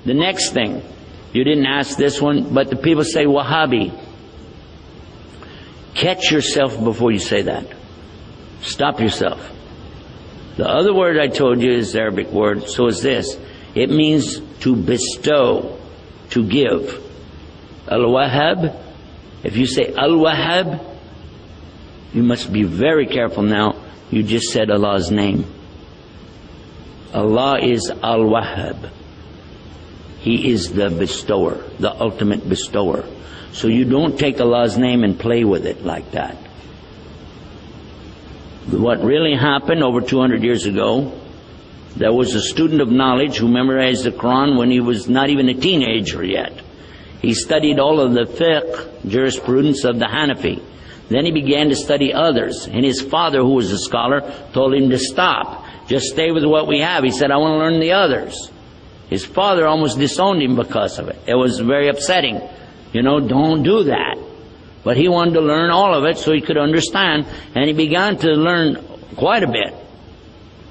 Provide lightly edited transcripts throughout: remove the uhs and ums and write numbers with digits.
The next thing, you didn't ask this one, but the people say Wahabi. Catch yourself before you say that. Stop yourself. The other word I told you is the Arabic word, so is this. It means to bestow, to give. Al-Wahhab, if you say Al-Wahhab, you must be very careful now. You just said Allah's name. Allah is Al-Wahhab. He is the bestower, the ultimate bestower. So you don't take Allah's name and play with it like that. What really happened over 200 years ago, there was a student of knowledge who memorized the Quran when he was not even a teenager yet. He studied all of the fiqh, jurisprudence of the Hanafi. Then he began to study others. And his father, who was a scholar, told him to stop. Just stay with what we have. He said, I want to learn the others. His father almost disowned him because of it. It was very upsetting. You know, don't do that. But he wanted to learn all of it so he could understand. And he began to learn quite a bit.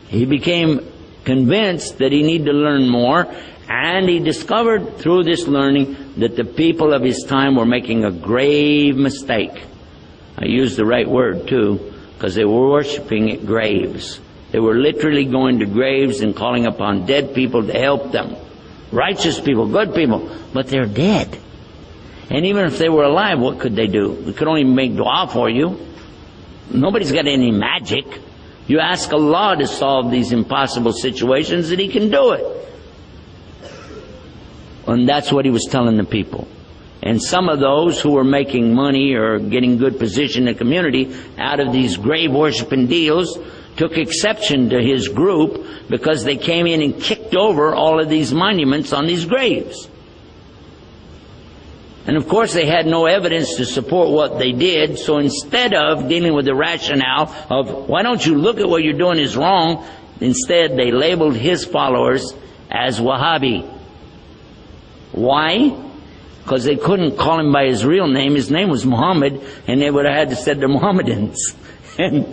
He became convinced that he needed to learn more. And he discovered through this learning that the people of his time were making a grave mistake. I used the right word too, because they were worshiping at graves. They were literally going to graves and calling upon dead people to help them. Righteous people, good people, but they're dead. And even if they were alive, what could they do? They could only make dua for you. Nobody's got any magic. You ask Allah to solve these impossible situations and He can do it. And that's what He was telling the people. And some of those who were making money or getting good position in the community out of these grave worshiping deals took exception to His group because they came in and kicked over all of these monuments on these graves. And of course they had no evidence to support what they did, so instead of dealing with the rationale of, why don't you look at what you're doing is wrong, instead they labeled His followers as Wahabi. Why? Because they couldn't call him by his real name. His name was Muhammad, and they would have had to say they're Mohammedans. And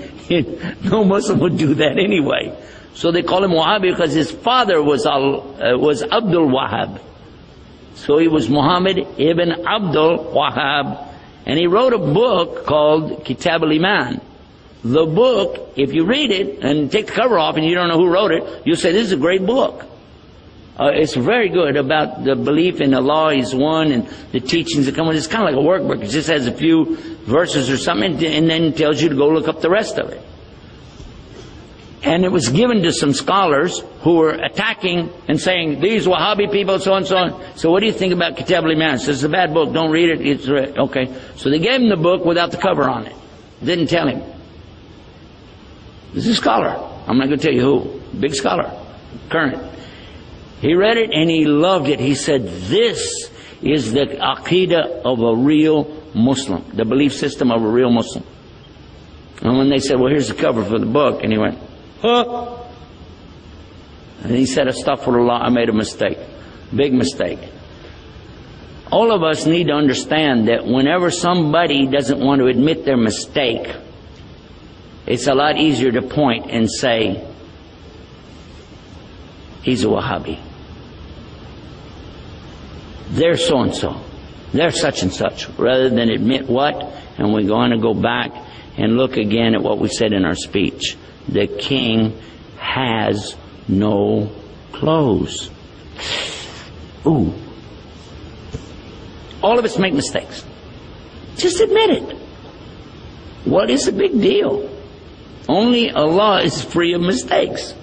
no Muslim would do that anyway. So they call him Wahabi because his father was Abdul Wahhab. So he was Muhammad ibn Abdul Wahhab, and he wrote a book called Kitab al-Iman. The book, if you read it and take the cover off and you don't know who wrote it, you'll say, this is a great book. It's very good about the belief in Allah is one and the teachings that come with it. It's kind of like a workbook. It just has a few verses or something and then tells you to go look up the rest of it. And it was given to some scholars who were attacking and saying, these Wahhabi people, so and so on. So what do you think about Kitab al-Iman? It says, it's a bad book, don't read it. It's okay. So they gave him the book without the cover on it. Didn't tell him. This is a scholar. I'm not going to tell you who. Big scholar. Current. He read it and he loved it. He said, this is the aqidah of a real Muslim. The belief system of a real Muslim. And when they said, well, here's the cover for the book. And he went, huh? And he said, astaghfirullah, I made a mistake. Big mistake. All of us need to understand that whenever somebody doesn't want to admit their mistake, it's a lot easier to point and say, he's a Wahhabi. They're so-and-so. They're such and such. Rather than admit what, and we're going to go back and look again at what we said in our speech. The king has no clothes. Ooh. All of us make mistakes. Just admit it. What is the big deal? Only Allah is free of mistakes.